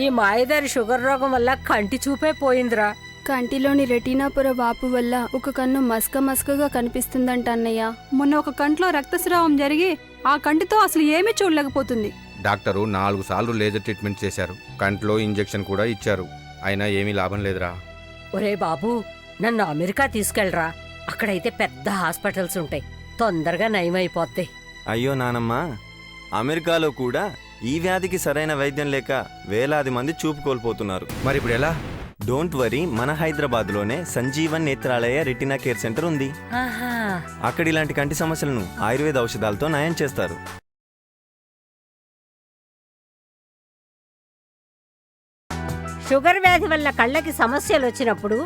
ఈ మాయదారి షుగర్ రోగం వల్ల కంటి చూపే పోయిందిరా. కంటిలోని రెటీనా పొర వాపు వల్ల ఒక కన్ను మస్కగా కనిపిస్తుందంట అన్నయ్య. మొన్న ఒక కంట్లో రక్తస్రావం జరిగి ఆ కంటితో అసలు ఏమీ చూడలేకపోతుంది. డాక్టరు 4 సార్లు లేజర్ ట్రీట్మెంట్ చేశారు. కంట్లో ఇంజెక్షన్ కూడా ఇచ్చారు. అయినా ఏమీ లాభం లేదురా. ఒరే బాబు, నన్ను అమెరికా తీసుకెళ్ళరా. అక్కడైతే పెద్ద హాస్పిటల్స్ ఉంటాయి, తొందరగా నయమైపోద్ది. అయ్యో నానమ్మ, అమెరికాలో కూడా ఈ వ్యాధికి సరైన వైద్యం లేక వేలాది మంది చూపు కోల్పోతున్నారు. మరి ఇప్పుడు ఎలా? డోంట్ వరీ, మన హైదరాబాద్లోనే Sanjeevan Netralaya retina care centre ఉంది. అక్కడ ఇలాంటి కంటి సమస్యలను ఆయుర్వేద ఔషధాలతో నయం చేస్తారు. షుగర్ వ్యాధి వల్ల కళ్ళకి సమస్యలు వచ్చినప్పుడు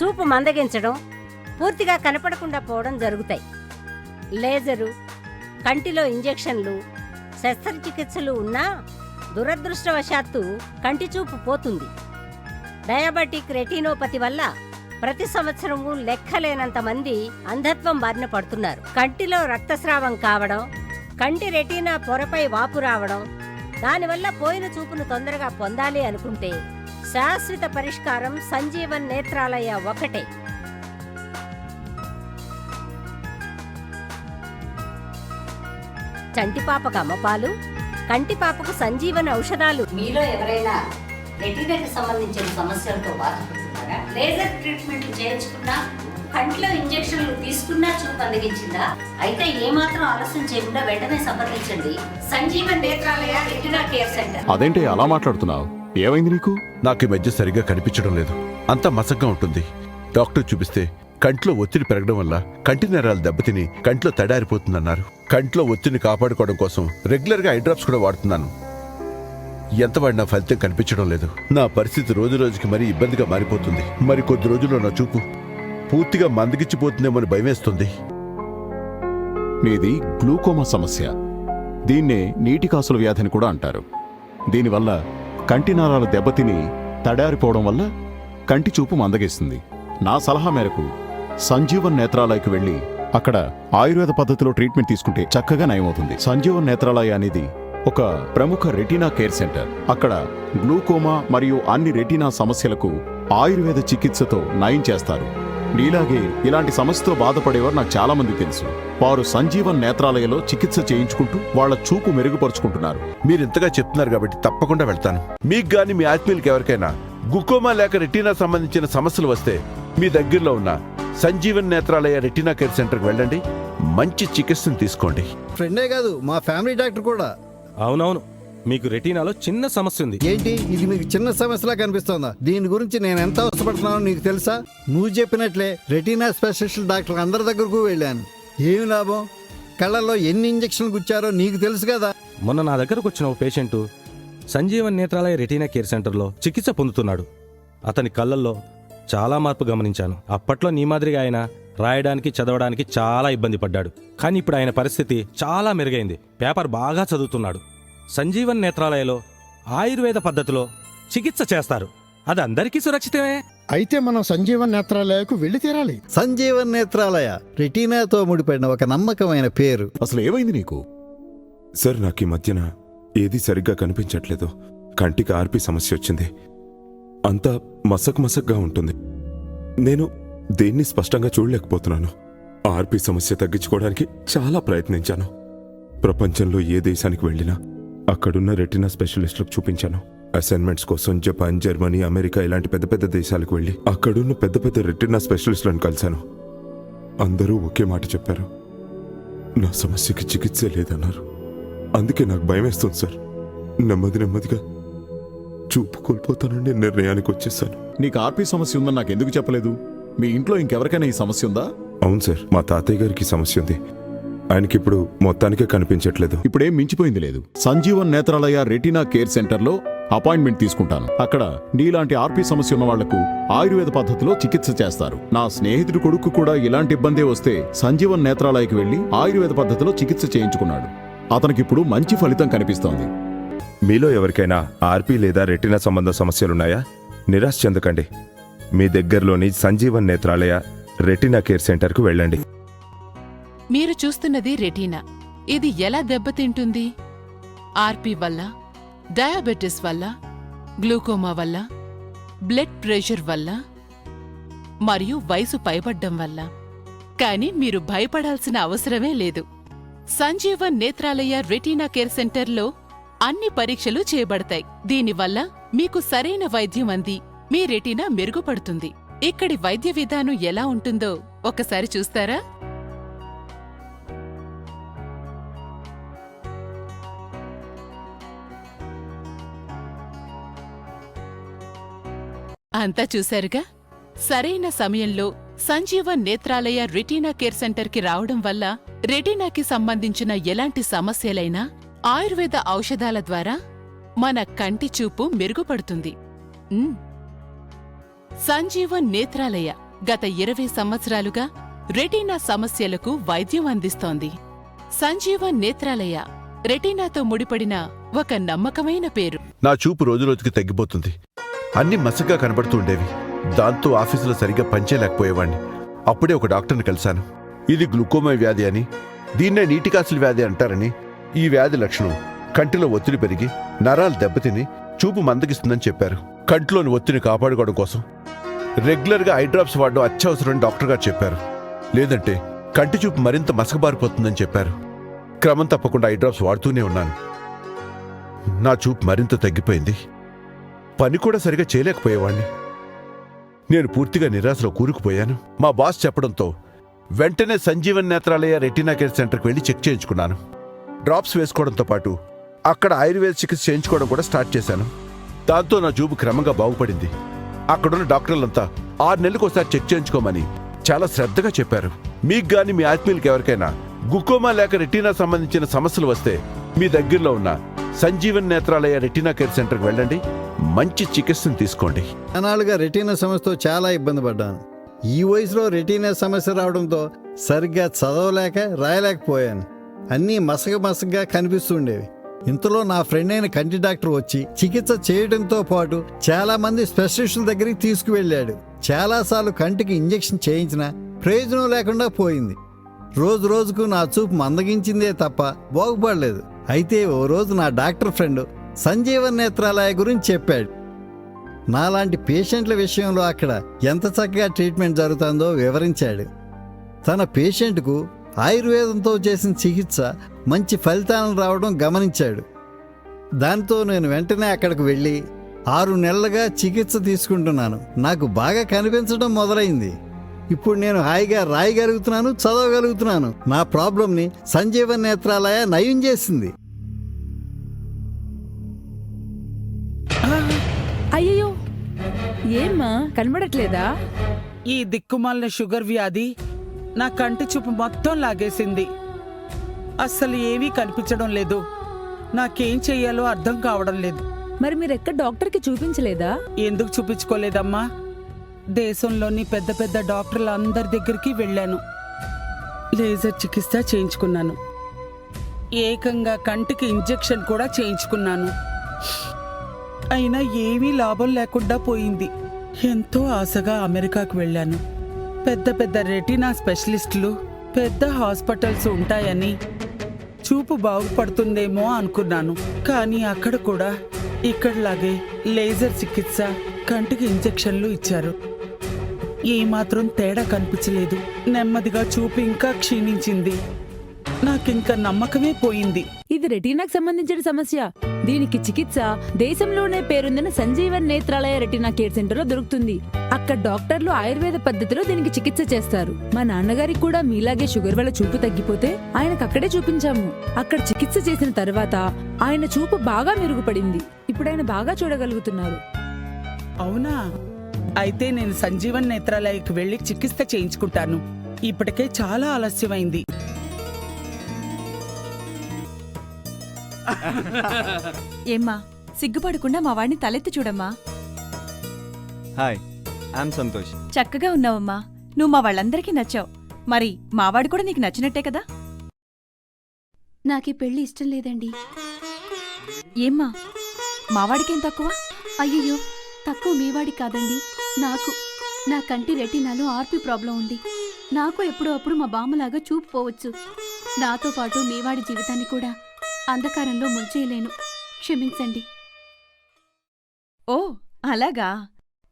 చూపు మందగించడం, పూర్తిగా కనపడకుండా పోవడం జరుగుతాయి. లేజరు, కంటిలో ఇంజెక్షన్లు, శస్త్రచికిత్సలు ఉన్నా దురదృష్టవశాత్తు కంటి చూపు పోతుంది. డయాబెటిక్ రెటినోపతి వల్ల ప్రతి సంవత్సరము లెక్కలేనంత మంది అంధత్వం బారిన పడుతున్నారు. కంటిలో రక్తస్రావం కావడం, కంటి రెటీనా పొరపై వాపు రావడం, దానివల్ల పోయిన చూపును తొందరగా పొందాలి అనుకుంటే శాశ్వత పరిష్కారం సంజీవన్ నేత్రాలయ ఒకటే. చంటిపాపకు అమ్మపాలు, కంటిపాపకు సంజీవన్ ఔషధాలు. మీలో ఎవరైనా రెటీనాకి సంబంధించిన సమస్యలతో బాధపడుతున్నారా? లేజర్ ట్రీట్మెంట్ చేయించుకున్నా, కంటిలో ఇంజెక్షన్లు తీసుకున్నా చూపు అందగించిందా? అయితే ఏమాత్రం ఆలస్యం చేయకుండా వెంటనే సంప్రదించండి Sanjeevan Netralaya retina care centre. అదేంటి అలా మాట్లాడుతున్నావు? ఏమైంది నీకు? నాకు ఈ మధ్య సరిగ్గా కనిపించడం లేదు, అంతా మసగ్గా ఉంటుంది. డాక్టర్ చూపిస్తే కంట్లో ఒత్తిడి పెరగడం వల్ల కంటి నరాలు దెబ్బతిని కంట్లో తడారిపోతుందన్నారు. కంట్లో ఒత్తిడిని కాపాడుకోవడం కోసం రెగ్యులర్గా ఐ డ్రాప్స్ కూడా వాడుతున్నాను. ఎంత వాడినా ఫలితం కనిపించడం లేదు. నా పరిస్థితి రోజు రోజుకి మరీ ఇబ్బందిగా మారిపోతుంది. మరి కొద్ది రోజుల్లో నా చూపు పూర్తిగా మందగిచ్చిపోతుందేమని భయమేస్తుంది. నీది గ్లూకోమా సమస్య. దీన్నే నీటి కాసుల వ్యాధిని కూడా అంటారు. దీనివల్ల కంటి నరాలు దెబ్బతిని తడారిపోవడం వల్ల కంటి చూపు మందగిస్తుంది. నా సలహా మేరకు సంజీవన్ నేత్రాలయకు వెళ్ళి అక్కడ ఆయుర్వేద పద్ధతిలో ట్రీట్మెంట్ తీసుకుంటే చక్కగా నయమవుతుంది. సంజీవన్ నేత్రాలయ అనేది ఒక ప్రముఖ రెటీనా కేర్ సెంటర్. అక్కడ గ్లూకోమా మరియు అన్ని రెటీనా సమస్యలకు ఆయుర్వేద చికిత్సతో నయం చేస్తారు. నీలాగే ఇలాంటి సమస్యతో బాధపడేవారు నాకు చాలా మంది తెలుసు. వారు సంజీవన్ నేత్రాలయలో చికిత్స చేయించుకుంటూ వాళ్ల చూపు మెరుగుపరుచుకుంటున్నారు. మీరింతగా చెప్తున్నారు కాబట్టి తప్పకుండా వెళ్తాను. మీకు గాని మీ ఆత్మీయులకి ఎవరికైనా గ్లూకోమా లేక రెటీనా సంబంధించిన సమస్యలు వస్తే మీ దగ్గరలో ఉన్న సంజీవన్ నేత్రాలయ రెటీనా కేర్ సెంటర్కి వెళ్ళండి. మంచి చికిత్సను తీసుకోండి. ఫ్రెండే కాదు, మా ఫ్యామిలీ డాక్టర్ కూడా. అవునవును, మీకు రెటీనాలో చిన్న సమస్య ఉంది. ఏంటి ఇది మీకు చిన్న సమస్యలా కనిపిస్తోందా? దీని గురించి నేను ఎంత అవసరపడుతున్నానో నీకు తెలుసా? నువ్వు చెప్పినట్లే రెటీనా స్పెషలిస్ట్ డాక్టర్ అందరి దగ్గరకు వెళ్ళాను. ఏమి లాభం? కళ్ళల్లో ఎన్ని ఇంజక్షన్లు గుచ్చారో నీకు తెలుసు కదా. మొన్న నా దగ్గరకు వచ్చిన ఓ patient Sanjeevan Netralaya retina care సెంటర్లో చికిత్స పొందుతున్నాడు. అతని కళ్ళల్లో చాలా మార్పు గమనించాను. అప్పట్లో నీ మాదిరిగా ఆయన రాయడానికి చదవడానికి చాలా ఇబ్బంది పడ్డాడు. కానీ ఇప్పుడు ఆయన పరిస్థితి చాలా మెరుగైంది. పేపర్ బాగా చదువుతున్నాడు. సంజీవన్ నేత్రాలయలో ఆయుర్వేద పద్ధతిలో చికిత్స చేస్తారు. అది అందరికీ సురక్షితమే. అయితే మనం సంజీవన్ నేత్రాలయకు వెళ్ళి తీరాలి. సంజీవన్ నేత్రాలయ రెటీనాతో ముడిపడిన ఒక నమ్మకమైన పేరు. అసలు ఏమైంది నీకు? సార్, నాకు ఈ మధ్యన ఏది సరిగ్గా కనిపించట్లేదు. కంటికి ఆర్పి సమస్య వచ్చింది. అంతా మసక్గా ఉంటుంది. నేను దేన్ని స్పష్టంగా చూడలేకపోతున్నాను. ఆర్పి సమస్య తగ్గించుకోవడానికి చాలా ప్రయత్నించాను. ప్రపంచంలో ఏ దేశానికి వెళ్ళినా అక్కడున్న రెటీనా స్పెషలిస్టులకు చూపించాను. అసైన్మెంట్స్ కోసం జపాన్, జర్మనీ, అమెరికా ఇలాంటి పెద్ద పెద్ద దేశాలకు వెళ్ళి అక్కడున్న పెద్ద పెద్ద రెటీనా స్పెషలిస్టులను కలిశాను. అందరూ ఒకే మాట చెప్పారు, నా సమస్యకి చికిత్సే లేదన్నారు. అందుకే నాకు భయమేస్తుంది సార్. నెమ్మదిగా చూపు కోల్పోతానని నిర్ణయానికి వచ్చేసాను. నీకు ఆర్పి సమస్య ఉందని నాకు ఎందుకు చెప్పలేదు? మీ ఇంట్లో ఇంకెవరికైనా ఈ సమస్య ఉందా? అవును సార్, మా తాతయ్య గారికి సమస్య ఉంది. ఆయనకిప్పుడు మొత్తానికే కనిపించట్లేదు. ఇప్పుడేం మించిపోయింది లేదు. సంజీవన్ నేత్రాలయ రెటీనా కేర్ సెంటర్లో అపాయింట్మెంట్ తీసుకుంటాను. అక్కడ నీలాంటి ఆర్పి సమస్య ఉన్న వాళ్లకు ఆయుర్వేద పద్ధతిలో చికిత్స చేస్తారు. నా స్నేహితుడి కొడుకు కూడా ఇలాంటి ఇబ్బందే వస్తే సంజీవన్ నేత్రాలయకి వెళ్లి ఆయుర్వేద పద్ధతిలో చికిత్స చేయించుకున్నాడు. అతనికిప్పుడు మంచి ఫలితం కనిపిస్తోంది. మీలో ఎవరికైనా ఆర్పి లేదా రెటీనా సంబంధ సమస్యలున్నాయా? నిరాశ చెందకండి. మీ దగ్గరలోని సంజీవన్ నేత్రాలయ రెటీనా కేర్ సెంటర్కు వెళ్ళండి. మీరు చూస్తున్నది రెటీనా. ఇది ఎలా దెబ్బతింటుంది? ఆర్పి వల్ల, డయాబెటిస్ వల్ల, గ్లూకోమా వల్ల, బ్లడ్ ప్రెషర్ వల్ల మరియు వయసు పైబడ్డం వల్ల. కానీ మీరు భయపడాల్సిన అవసరమే లేదు. సంజీవన్ నేత్రాలయ రెటీనా కేర్ సెంటర్లో అన్ని పరీక్షలు చేయబడతాయి. దీనివల్ల మీకు సరైన వైద్యం అంది మీ రెటీనా మెరుగుపడుతుంది. ఇక్కడి వైద్య విధానం ఎలా ఉంటుందో ఒకసారి చూస్తారా? అంతా చూశారుగా. సరైన సమయంలో సంజీవన్ నేత్రాలయ రెటీనా కేర్ సెంటర్కి రావడం వల్ల రెటీనాకి సంబంధించిన ఎలాంటి సమస్యలైనా ఆయుర్వేద ఔషధాల ద్వారా మన కంటి చూపు మెరుగుపడుతుంది. సంజీవన్ నేత్రాలయ గత 20 సంవత్సరాలుగా రెటీనా సమస్యలకు వైద్యం అందిస్తోంది. సంజీవన్ నేత్రాలయ రెటీనాతో ముడిపడిన ఒక నమ్మకమైన పేరు. నా చూపు రోజురోజుకి తగ్గిపోతుంది. అన్ని మసగ్గా కనబడుతూ ఉండేవి. దాంతో ఆఫీసులో సరిగ్గా పనిచేయలేకపోయేవాణ్ణి. అప్పుడే ఒక డాక్టర్ని కలిశాను. ఇది గ్లూకోమా వ్యాధి అని, దీన్నే నీటికాసుల వ్యాధి అంటారని, ఈ వ్యాధి లక్షణం కంటిలో ఒత్తిడి పెరిగి నరాలు దెబ్బతిని చూపు మందగిస్తుందని చెప్పారు. కంటిలోని ఒత్తిడిని కాపాడుకోవడం కోసం రెగ్యులర్గా ఐ డ్రాప్స్ వాడడం అత్యవసరమని డాక్టర్ గారు చెప్పారు. లేదంటే కంటి చూపు మరింత మసకబారిపోతుందని చెప్పారు. క్రమం తప్పకుండా ఐ డ్రాప్స్ వాడుతూనే ఉన్నాను. నా చూపు మరింత తగ్గిపోయింది. పని కూడా సరిగా చేయలేకపోయేవాణ్ణి. నేను పూర్తిగా నిరాశలో కూరుకుపోయాను. మా బాస్ చెప్పడంతో వెంటనే సంజీవన్ నేత్రాలయ రెటీనా కేర్ సెంటర్కి వెళ్ళి చెక్ చేయించుకున్నాను. డ్రాప్స్ వేసుకోవడంతో పాటు అక్కడ ఆయుర్వేద చికిత్స చేయించుకోవడం కూడా స్టార్ట్ చేశాను. దాంతో నా చూపు క్రమంగా బాగుపడింది. అక్కడున్న డాక్టర్లంతా 6 నెలలకు ఒకసారి చెక్ చేయించుకోమని చాలా శ్రద్ధగా చెప్పారు. మీకు గాని మీ ఆత్మీయులకి ఎవరికైనా గ్లూకోమా లేక రెటీనా సంబంధించిన సమస్యలు వస్తే మీ దగ్గరలో ఉన్న సంజీవన్ నేత్రాలయ రెటీనా కేర్ సెంటర్కి వెళ్ళండి. మంచి చికిత్సను తీసుకోండి. అనాలుగా రెటీనా సమస్యతో చాలా ఇబ్బంది పడ్డాను. ఈ వయసులో రెటీనా సమస్య రావడంతో సరిగ్గా చదవలేక రాయలేకపోయాను. అన్నీ మసకగా కనిపిస్తుండేవి. ఇంతలో నా ఫ్రెండ్ అయిన కంటి డాక్టర్ వచ్చి చికిత్స చేయడంతో పాటు చాలా మంది స్పెషలిస్టుల దగ్గరికి తీసుకువెళ్ళాడు. చాలాసార్లు కంటికి ఇంజెక్షన్ చేయించినా ప్రయోజనం లేకుండా పోయింది. రోజు రోజుకు నా చూపు మందగించిందే తప్ప బాగుపడలేదు. అయితే ఓ రోజు నా డాక్టర్ ఫ్రెండ్ సంజీవన్ నేత్రాలయ గురించి చెప్పాడు. నాలాంటి పేషెంట్ల విషయంలో అక్కడ ఎంత చక్కగా ట్రీట్మెంట్ జరుగుతుందో వివరించాడు. తన పేషెంట్కు ఆయుర్వేదంతో చేసిన చికిత్స మంచి ఫలితాలను రావడం గమనించాడు. దాంతో నేను వెంటనే అక్కడికి వెళ్ళి 6 నెలలుగా చికిత్స తీసుకుంటున్నాను. నాకు బాగా కనిపించడం మొదలైంది. ఇప్పుడు నేను హాయిగా రాయగలుగుతున్నాను, చదవగలుగుతున్నాను. నా ప్రాబ్లంని సంజీవన్ నేత్రాలయ నయం చేసింది. అయ్యో, ఏమ్మా కనబడట్లేదా? ఈ దిక్కుమాలిన షుగర్ వ్యాధి నా కంటి చూపు మొత్తం లాగేసింది. అస్సలు ఏమీ కనిపించడం లేదు. నాకేం చెయ్యాలో అర్థం కావడం లేదు. మరి మీరెక్కడ డాక్టర్కి చూపించలేదా? ఎందుకు చూపించుకోలేదమ్మా? దేశంలోని పెద్ద పెద్ద డాక్టర్ల అందరి దగ్గరికి వెళ్ళాను. లేజర్ చికిత్స చేయించుకున్నాను. ఏకంగా కంటికి ఇంజెక్షన్ కూడా చేయించుకున్నాను. అయినా ఏమీ లాభం లేకుండా పోయింది. ఎంతో ఆశగా అమెరికాకు వెళ్ళాను. పెద్ద పెద్ద రెటీనా స్పెషలిస్టులు, పెద్ద హాస్పిటల్స్ ఉంటాయని, చూపు బాగుపడుతుందేమో అనుకున్నాను. కానీ అక్కడ కూడా ఇక్కడలాగే లేజర్ చికిత్స, కంటికి ఇంజెక్షన్లు ఇచ్చారు. ఏమాత్రం తేడా కనిపించలేదు. నెమ్మదిగా చూపు ఇంకా క్షీణించింది. నాకింక నమ్మకమే పోయింది. ఇది రెటీనాకు సంబంధించిన సమస్య. దీనికి చికిత్స దేశంలోనే పేరొందిన Sanjeevan Netralaya retina care centre లో దొరుకుతుంది. అక్కడ డాక్టర్లు ఆయుర్వేద పద్ధతిలో దీనికి చికిత్స చేస్తారు. మా నాన్నగారికి కూడా మీలాగే షుగర్ వల్ల చూపు తగ్గిపోతే ఆయనకు అక్కడే చూపించాము. అక్కడ చికిత్స చేసిన తర్వాత ఆయన చూపు బాగా మెరుగుపడింది. ఇప్పుడు ఆయన బాగా చూడగలుగుతున్నారు. అవునా? అయితే నేను సంజీవన్ నేత్రాలయకి వెళ్లి చికిత్స చేయించుకుంటాను. ఇప్పటికే చాలా ఆలస్యమైంది. ఏమ్మా, సిగ్గుపడకుండా మా వాడిని తలెత్తి చూడమ్మా. Hi, I'm Santosh. చక్కగా ఉన్నావమ్మా. నువ్వు మా వాళ్ళందరికీ నచ్చావు. మరి మావాడు కూడా నీకు నచ్చినట్టే కదా? నాకీ పెళ్లి ఇష్టం లేదండి. ఏమ్మా, మావాడికేం తక్కువ? అయ్యయ్యో, తక్కువ మీవాడి కాదండి, నాకు. నా కంటి రెటీనాలో ఆర్పి ప్రాబ్లం ఉంది. నాకు ఎప్పుడో అప్పుడు మా బామ్మలాగా చూపు పోవచ్చు. నాతో పాటు మీవాడి జీవితాన్ని కూడా అంధకారంలో ముంచేయలేను. క్షమించండి. ఓ అలాగా.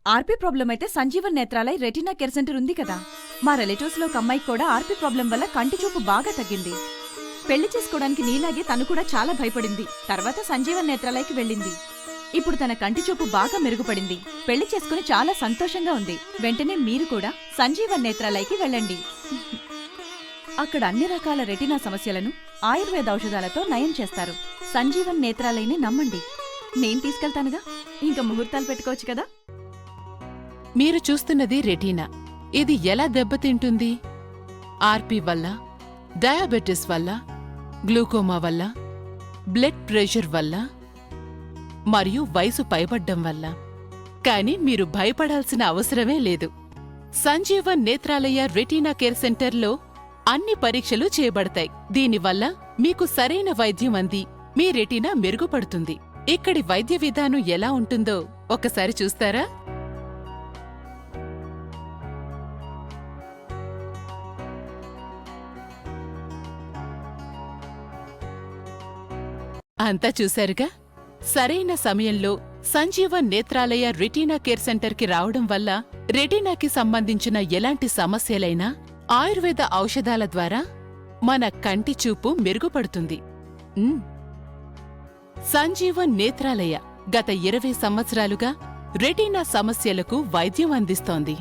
ఆర్పీ ప్రాబ్లం అయితే Sanjeevan Netralaya retina care centre ఉంది కదా. మా రిలేటివ్స్ లో ఒక అమ్మాయికి కూడా ఆర్పీ ప్రాబ్లం వల్ల కంటి చూపు బాగా తగ్గింది. పెళ్లి చేసుకోవడానికి నీలాగే తను కూడా చాలా భయపడింది. తర్వాత సంజీవన్ నేత్రాలయకి వెళ్ళింది. ఇప్పుడు తన కంటి చూపు బాగా మెరుగుపడింది. పెళ్లి చేసుకుని చాలా సంతోషంగా ఉంది. వెంటనే మీరు కూడా సంజీవన్ నేత్రాలయకి వెళ్ళండి. అక్కడ అన్ని రకాల రెటీనా సమస్యలను ఆయుర్వేద ఔషధాలతో నయం చేస్తారు. సంజీవన్ నేత్రాలయని నమ్మండి. నేను తీసుకెళ్తానుగా, ఇంకా ముహూర్తాలు పెట్టుకోవచ్చు కదా. మీరు చూస్తున్నది రెటీనా. ఇది ఎలా దెబ్బతింటుంది? ఆర్పీ వల్ల, డయాబెటిస్ వల్ల, గ్లూకోమా వల్ల, బ్లడ్ ప్రెషర్ వల్ల మరియు వయసు పైబడ్డం వల్ల. కానీ మీరు భయపడాల్సిన అవసరమే లేదు. సంజీవన్ నేత్రాలయ రెటీనా కేర్ సెంటర్లో అన్ని పరీక్షలు చేయబడతాయి. దీనివల్ల మీకు సరైన వైద్యం అంది మీ రెటీనా మెరుగుపడుతుంది. ఇక్కడి వైద్య విధానం ఎలా ఉంటుందో ఒకసారి చూస్తారా? అంతా చూశారుగా. సరైన సమయంలో సంజీవన్ నేత్రాలయ రెటీనా కేర్ సెంటర్కి రావడం వల్ల రెటీనాకి సంబంధించిన ఎలాంటి సమస్యలైనా ఆయుర్వేద ఔషధాల ద్వారా మన కంటి చూపు మెరుగుపడుతుంది. సంజీవన్ నేత్రాలయ గత 20 సంవత్సరాలుగా రెటీనా సమస్యలకు వైద్యం అందిస్తోంది.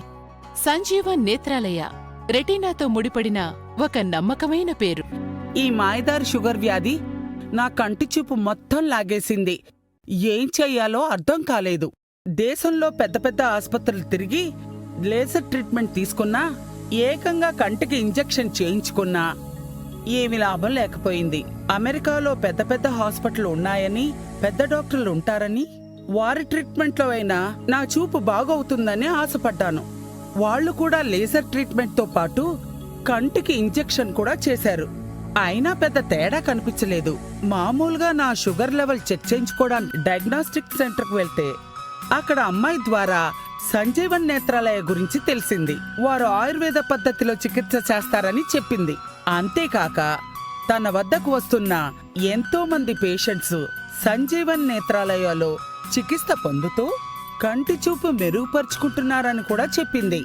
సంజీవన్ నేత్రాలయ రెటీనాతో ముడిపడిన ఒక నమ్మకమైన పేరు. ఈ మాయదారి షుగర్ వ్యాధి నా కంటి చూపు మొత్తం లాగేసింది. ఏం చెయ్యాలో అర్థం కాలేదు. దేశంలో పెద్ద పెద్ద ఆసుపత్రులు తిరిగి లేజర్ ట్రీట్మెంట్ తీసుకున్నా, ఏకంగా కంటికి ఇంజెక్షన్ చేయించుకున్నా ఏమి లాభం లేకపోయింది. అమెరికాలో పెద్ద పెద్ద హాస్పిటల్ ఉన్నాయని, పెద్ద డాక్టర్లు ఉంటారని, వారి ట్రీట్మెంట్లో అయినా నా చూపు బాగవుతుందని ఆశపడ్డాను. వాళ్లు కూడా లేజర్ ట్రీట్మెంట్తో పాటు కంటికి ఇంజెక్షన్ కూడా చేశారు. అయినా పెద్ద తేడా కనిపించలేదు. మామూలుగా నా షుగర్ లెవెల్ చెక్ చేయించుకోవడానికి డయాగ్నోస్టిక్ సెంటర్కు వెళ్తే అక్కడ అమ్మాయి ద్వారా సంజీవన్ నేత్రాలయ గురించి తెలిసింది. వారు ఆయుర్వేద పద్ధతిలో చికిత్స చేస్తారని చెప్పింది. అంతేకాక తన వద్దకు వస్తున్న ఎంతో మంది పేషెంట్స్ సంజీవన్ నేత్రాలయలో చికిత్స పొందుతూ కంటి చూపు మెరుగుపరుచుకుంటున్నారని కూడా చెప్పింది.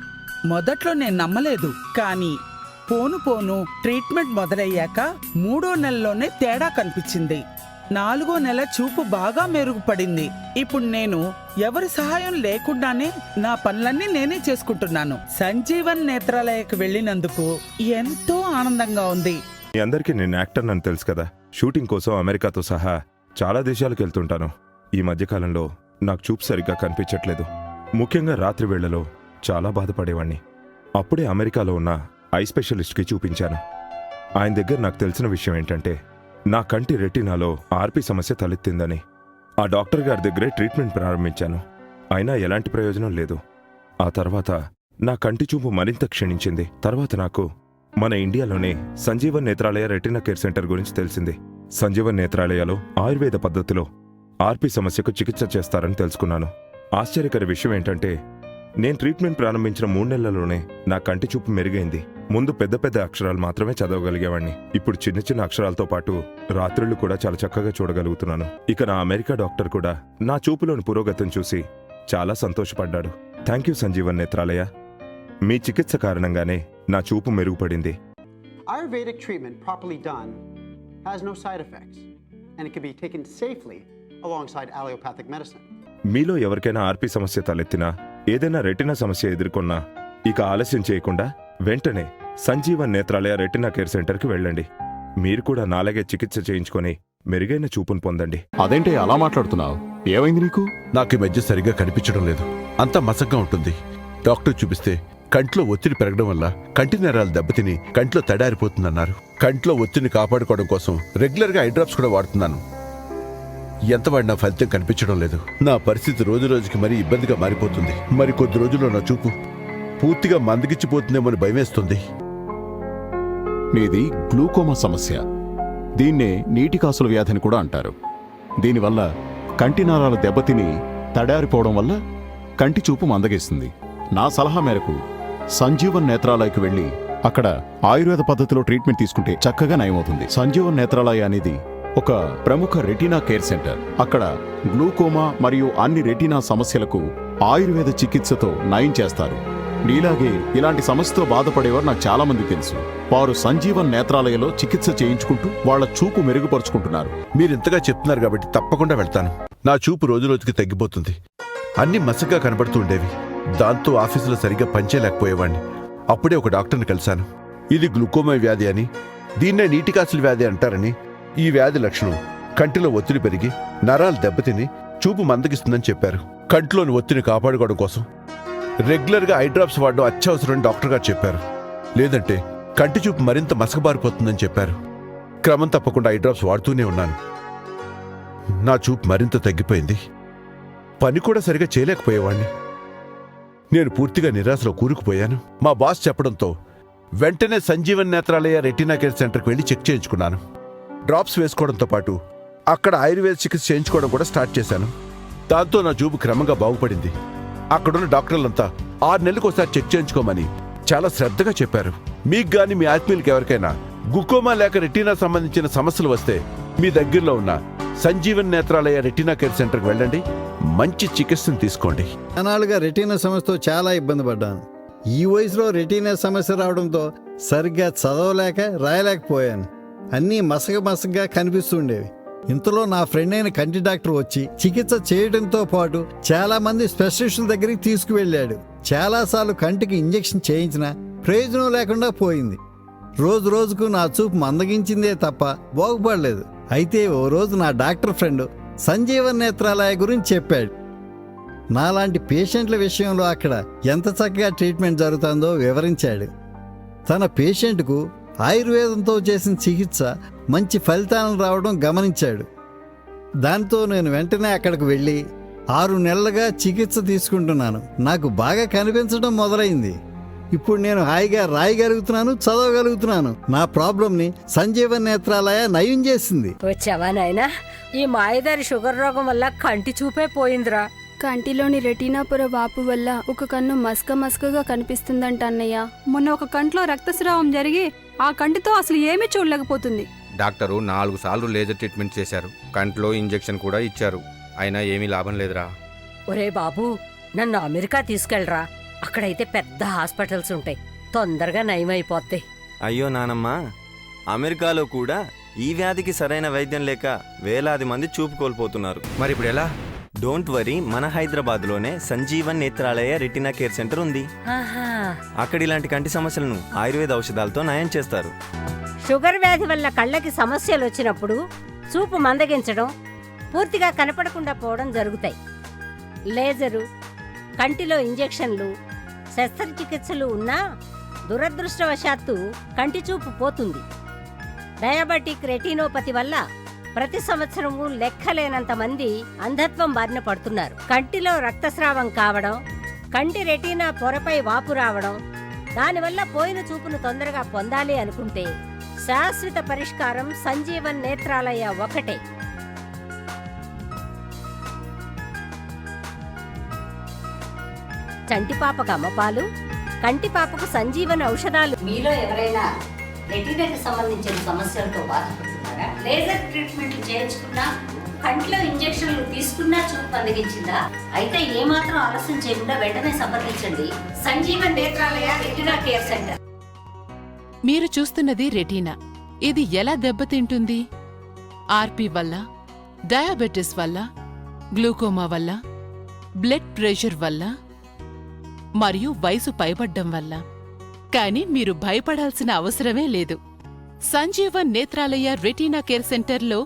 మొదట్లో నేను నమ్మలేదు. కానీ పోను పోను ట్రీట్మెంట్ మొదలయ్యాక 3వ నెలలోనే తేడా కనిపించింది. 4వ నెల చూపు బాగా మెరుగుపడింది. ఇప్పుడు నేను ఎవరి సహాయం లేకుండానే నా పనులన్నీ నేనే చేసుకుంటున్నాను. సంజీవన్ నేత్రాలయకు వెళ్ళినందుకు ఎంతో ఆనందంగా ఉంది. మీ అందరికీ నేను యాక్టర్ అని తెలుసు కదా. షూటింగ్ కోసం అమెరికాతో సహా చాలా దేశాలకు వెళ్తుంటాను. ఈ మధ్యకాలంలో నాకు చూపు సరిగ్గా కనిపించట్లేదు. ముఖ్యంగా రాత్రి వేళలో చాలా బాధపడేవాణ్ణి. అప్పుడే అమెరికాలో ఉన్న ఐ స్పెషలిస్ట్కి చూపించాను. ఆయన దగ్గర నాకు తెలిసిన విషయం ఏంటంటే, నా కంటి రెటీనాలో ఆర్పీ సమస్య తలెత్తిందని. ఆ డాక్టర్ గారి దగ్గరే ట్రీట్మెంట్ ప్రారంభించాను. అయినా ఎలాంటి ప్రయోజనం లేదు. ఆ తర్వాత నా కంటి చూపు మరింత క్షీణించింది. తర్వాత నాకు మన ఇండియాలోనే Sanjeevan Netralaya retina care centre గురించి తెలిసింది. సంజీవన్ నేత్రాలయలో ఆయుర్వేద పద్ధతిలో ఆర్పీ సమస్యకు చికిత్స చేస్తారని తెలుసుకున్నాను. ఆశ్చర్యకర విషయం ఏంటంటే, నేను ట్రీట్మెంట్ ప్రారంభించిన 3 నెలల్లోనే నా కంటి చూపు మెరుగైంది. ముందు పెద్ద పెద్ద అక్షరాలు మాత్రమే చదవగలిగేవాణ్ణి. ఇప్పుడు చిన్న చిన్న అక్షరాలతో పాటు రాత్రుళ్ళు కూడా చాలా చక్కగా చూడగలుగుతున్నాను. ఇక నా అమెరికా డాక్టర్ కూడా నా చూపులోని పురోగతిని చూసి చాలా సంతోషపడ్డాడు. Thank you Sanjeevan Netralaya. మీ చికిత్స కారణంగానే నా చూపు మెరుగుపడింది. Ayurvedic treatment properly done has no side effects and it can be taken safely alongside allopathic medicine. మీలో ఎవరికైనా ఆర్పీ సమస్య తలెత్తినా, ఏదైనా రెటీనా సమస్య ఎదుర్కొన్నా ఇక ఆలస్యం చేయకుండా వెంటనే సంజీవన్ నేత్రాలయ రెటీనా కేర్ సెంటర్కి వెళ్ళండి. మీరు కూడా నాలాగే చికిత్స చేయించుకొని మెరుగైన చూపును పొందండి. అదేంటి అలా మాట్లాడుతున్నావు? ఏమైంది నీకు? నాకు ఈ మధ్య సరిగ్గా కనిపించడం లేదు. అంతా మసగ్గా ఉంటుంది. డాక్టర్ చూపిస్తే కంట్లో ఒత్తిడి పెరగడం వల్ల కంటి నరాలు దెబ్బతిని కంట్లో తడారిపోతుందన్నారు. కంట్లో ఒత్తిడిని కాపాడుకోవడం కోసం రెగ్యులర్గా ఐ డ్రాప్స్ కూడా వాడుతున్నాను. ఎంత వాడినా ఫలితం కనిపించడం లేదు. నా పరిస్థితి రోజు రోజుకి మరీ ఇబ్బందిగా మారిపోతుంది. మరి కొద్ది రోజుల్లో నా చూపు పూర్తిగా మందగిచ్చిపోతుందేమో భయమేస్తుంది. మీది గ్లూకోమా సమస్య. దీన్నే నీటి కాసుల వ్యాధిని కూడా అంటారు. దీనివల్ల కంటి నరాలు దెబ్బతిని తడారిపోవడం వల్ల కంటి చూపు మందగిస్తుంది. నా సలహా మేరకు సంజీవన్ నేత్రాలయకు వెళ్ళి అక్కడ ఆయుర్వేద పద్ధతిలో ట్రీట్మెంట్ తీసుకుంటే చక్కగా నయమవుతుంది. సంజీవన్ నేత్రాలయ అనేది ఒక ప్రముఖ రెటీనా కేర్ సెంటర్. అక్కడ గ్లూకోమా మరియు అన్ని రెటీనా సమస్యలకు ఆయుర్వేద చికిత్సతో నయం చేస్తారు. నీలాగే ఇలాంటి సమస్యతో బాధపడేవారు నాకు చాలా మంది తెలుసు. వారు సంజీవన్ నేత్రాలయలో చికిత్స చేయించుకుంటూ వాళ్ళ చూపు మెరుగుపరుచుకుంటున్నారు. మీరింతగా చెప్తున్నారు కాబట్టి తప్పకుండా వెళ్తాను. నా చూపు రోజురోజుకి తగ్గిపోతుంది. అన్ని మసగ్గా కనబడుతూ ఉండేవి. దాంతో ఆఫీసులో సరిగ్గా పనిచేయలేకపోయేవాడిని. అప్పుడే ఒక డాక్టర్ని కలిశాను. ఇది గ్లూకోమా వ్యాధి అని, దీన్నే నీటికాసుల వ్యాధి అంటారని, ఈ వ్యాధి లక్షణం కంటిలో ఒత్తిడి పెరిగి నరాలు దెబ్బతిని చూపు మందగిస్తుందని చెప్పారు. కంటిలోని ఒత్తిడిని కాపాడుకోవడం కోసం రెగ్యులర్గా ఐ డ్రాప్స్ వాడడం అత్యవసరమని డాక్టర్ గారు చెప్పారు. లేదంటే కంటి చూపు మరింత మసకబారిపోతుందని చెప్పారు. క్రమం తప్పకుండా ఐ డ్రాప్స్ వాడుతూనే ఉన్నాను. నా చూపు మరింత తగ్గిపోయింది. పని కూడా సరిగా చేయలేకపోయేవాణ్ణి. నేను పూర్తిగా నిరాశలో కూరుకుపోయాను. మా బాస్ చెప్పడంతో వెంటనే సంజీవన్ నేత్రాలయ రెటీనా కేర్ సెంటర్కి వెళ్ళి చెక్ చేయించుకున్నాను. డ్రాప్స్ వేసుకోవడంతో పాటు అక్కడ ఆయుర్వేద చికిత్స చేయించుకోవడం కూడా స్టార్ట్ చేశాను. దాంతో నా చూపు క్రమంగా బాగుపడింది. అక్కడున్న డాక్టర్లంతా 6 నెలలకు ఒకసారి చెక్ చేయించుకోమని చాలా శ్రద్ధగా చెప్పారు. మీకు గాని మీ ఆత్మీయులకి ఎవరికైనా గ్లూకోమా లేక రెటీనా సంబంధించిన సమస్యలు వస్తే మీ దగ్గరలో ఉన్న సంజీవన్ నేత్రాలయ రెటీనా కేర్ సెంటర్కి వెళ్ళండి. మంచి చికిత్సను తీసుకోండి. అనాలుగా రెటీనా సమస్యతో చాలా ఇబ్బంది పడ్డాను. ఈ వయసులో రెటీనా సమస్య రావడంతో సరిగ్గా చదవలేక రాయలేకపోయాను. అన్నీ మసగగా కనిపిస్తుండేవి. ఇంతలో నా ఫ్రెండ్ అయిన కంటి డాక్టర్ వచ్చి చికిత్స చేయడంతో పాటు చాలా మంది స్పెషలిస్టుల దగ్గరికి తీసుకువెళ్ళాడు. చాలాసార్లు కంటికి ఇంజెక్షన్ చేయించినా ప్రయోజనం లేకుండా పోయింది. రోజు రోజుకు నా చూపు మందగించిందే తప్ప బాగుపడలేదు. అయితే ఓ రోజు నా డాక్టర్ ఫ్రెండ్ సంజీవన్ నేత్రాలయ గురించి చెప్పాడు. నాలాంటి పేషెంట్ల విషయంలో అక్కడ ఎంత చక్కగా ట్రీట్మెంట్ జరుగుతుందో వివరించాడు. తన పేషెంట్కు ఆయుర్వేదంతో చేసిన చికిత్స మంచి ఫలితాలను రావడం గమనించాడు. దాంతో నేను వెంటనే అక్కడికి వెళ్ళి 6 నెలలుగా చికిత్స తీసుకుంటున్నాను. నాకు బాగా కనిపించడం మొదలైంది. ఇప్పుడు నేను హాయిగా రాయగలుగుతున్నాను, చదవగలుగుతున్నాను. నా ప్రాబ్లంని సంజీవన్ నేత్రాలయ నయం చేసింది. వచ్చావా నాయనా? ఈ మాయదారి షుగర్ రోగం వల్ల కంటి చూపే పోయిందిరా. కంటిలోని రెటీనా పొర వాపు వల్ల ఒక కన్ను మసకగా కనిపిస్తుందంట అన్నయ్య. మొన్న ఒక కంట్లో రక్తస్రావం జరిగి ఆ కంటితో అసలు ఏమీ చూడలేకపోతుంది. డాక్టరు 4 సార్లు లేజర్ ట్రీట్మెంట్ చేశారు. కంట్లో ఇంజెక్షన్ కూడా ఇచ్చారు. అయినా ఏమీ లాభం లేదురా. ఒరే బాబు, నన్ను అమెరికా తీసుకెళ్ళరా. అక్కడైతే పెద్ద హాస్పిటల్స్ ఉంటాయి, తొందరగా నయమైపోతాయి. అయ్యో నానమ్మ, అమెరికాలో కూడా ఈ వ్యాధికి సరైన వైద్యం లేక వేలాది మంది చూపు కోల్పోతున్నారు. మరి ఇప్పుడు ఎలా? డోంట్ వరీ, మన హైదరాబాద్లోనే Sanjeevan Netralaya retina care centre ఉంది. అక్కడ ఇలాంటి కంటి సమస్యలను ఆయుర్వేద ఔషధాలతో నయం చేస్తారు. షుగర్ వ్యాధి వల్ల కళ్ళకి సమస్యలు వచ్చినప్పుడు చూపు మందగించడం, పూర్తిగా కనపడకుండా పోవడం జరుగుతాయి. లేజరు, కంటిలో ఇంజెక్షన్లు, శస్త్రచికిత్సలు ఉన్నా దురదృష్టవశాత్తు కంటి చూపు పోతుంది. డయాబెటిక్ రెటినోపతి వల్ల ప్రతి సంవత్సరము లెక్కలేనంత మంది అంధత్వం బారిన పడుతున్నారు. కంటిలో రక్తస్రావం కావడం, కంటి రెటీనా పొరపై వాపు రావడం, దానివల్ల పోయిన చూపును తొందరగా పొందాలి అనుకుంటే శాశ్వత పరిష్కారం సంజీవన్ నేత్రాలయ ఒకటే. చంటిపాపకు అమ్మపాలు, కంటిపాపకు సంజీవన ఔషధాలు. మీలో ఎవరైనా రెటీనాకి సంబంధించిన సమస్యలతో బాధపడుతున్నారా? లేజర్ ట్రీట్మెంట్లు చేయించుకున్నా, కంట్లో ఇంజెక్షన్లు తీసుకున్నా చూపు మందగించిందా? అయితే ఏమాత్రం ఆలస్యం చేయకుండా వెంటనే సంప్రదించండి Sanjeevan Netralaya retina care centre. మీరు చూస్తున్నది రెటీనా. ఇది ఎలా దెబ్బతింటుంది? ఆర్పి వల్ల, డయాబెటిస్ వల్ల, గ్లూకోమా వల్ల, బ్లడ్ ప్రెషర్ వల్ల మరియు వయసు పైబడ్డం వల్ల. కానీ మీరు భయపడాల్సిన అవసరమే లేదు. సంజీవన్ నేత్రాలయ రెటీనా కేర్ సెంటర్లో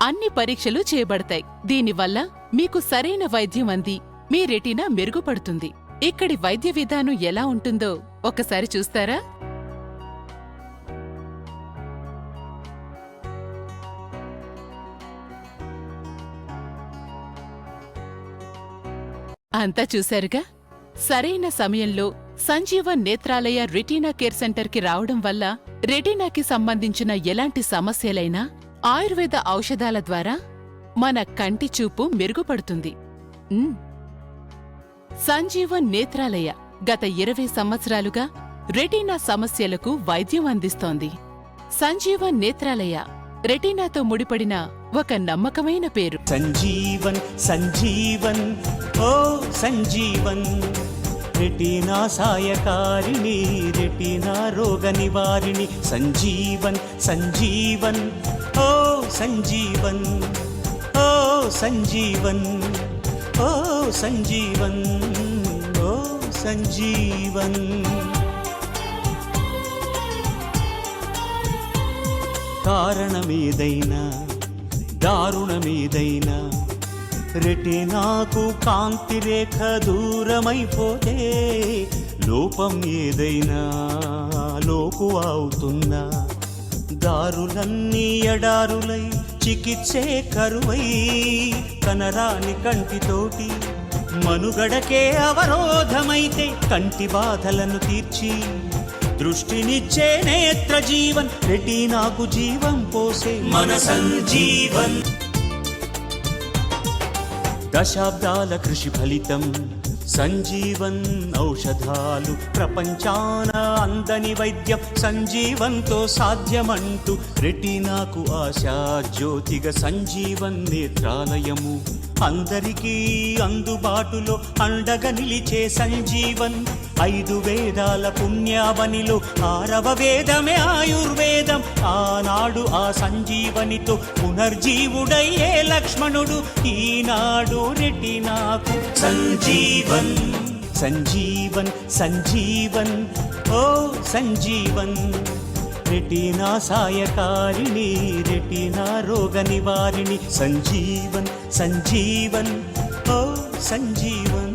అన్ని పరీక్షలు చేయబడతాయి. దీనివల్ల మీకు సరైన వైద్యం అంది మీ రెటీనా మెరుగుపడుతుంది. ఇక్కడి వైద్య విధానం ఎలా ఉంటుందో ఒకసారి చూస్తారా? అంతా చూశారుగా. సరైన సమయంలో సంజీవన్ నేత్రాలయ రెటీనా కేర్ సెంటర్కి రావడం వల్ల రెటీనాకి సంబంధించిన ఎలాంటి సమస్యలైనా ఆయుర్వేద ఔషధాల ద్వారా మన కంటి చూపు మెరుగుపడుతుంది. సంజీవన్ నేత్రాలయ గత 20 సంవత్సరాలుగా రెటీనా సమస్యలకు వైద్యం అందిస్తోంది. సంజీవన్ నేత్రాలయ రెటీనాతో ముడిపడిన ఒక నమ్మకమైన పేరు. సంజీవన్ సంజీవన్ ఓ సంజీవన్, రెటీనా సాయకారిణి, రెటీనా రోగ నివారిణి. సంజీవన్ సంజీవన్ ఓ సంజీవన్, ఓ సంజీవన్, ఓ సంజీవన్, ఓ సంజీవన్. కారణమేదైనా దారుణమేదైనా, రెటీనాకు కాంతి రేఖ దూరమైపోతే, లోపం ఏదైనా లోకు అవుతున్నా, దారులన్నీ ఎడారులై చికిత్సే కరువై, కనరాని కంటితోటి మనుగడకే అవరోధమైతే, కంటి బాధలను తీర్చి దృష్టినిచ్చే నేత్ర జీవన్, రెటీనాకు జీవం పోసే మన సంజీవన్. దశాబ్దాల కృషి ఫలితం సంజీవన్ ఔషధాలు, ప్రపంచాన అందని వైద్యం సంజీవన్తో సాధ్యమంటూ, రెటీనాకు ఆశా జ్యోతిగా సంజీవన్ నేత్రాలయము, అందరికీ అందుబాటులో అండగా నిలిచే సంజీవన్. 5 వేదాల పుణ్యావనిలో 6వ వేదమే ఆయుర్వేదం. ఆనాడు ఆ సంజీవనితో పునర్జీవుడయ్యే లక్ష్మణుడు, ఈనాడు రెటీనాకు సంజీవన్. సంజీవన్ సంజీవన్ ఓ సంజీవన్, రెటీనా సాయకారిణి, రెటీనా రోగ నివారిణి. సంజీవన్ సంజీవన్ ఓ సంజీవన్,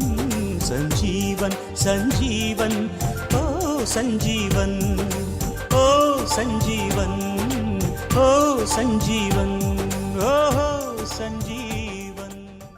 సంజీవన్ సంజీవన్ ఓ సంజీవన్, ఓ సంజీవన్, ఓ సంజీవన్, ఓ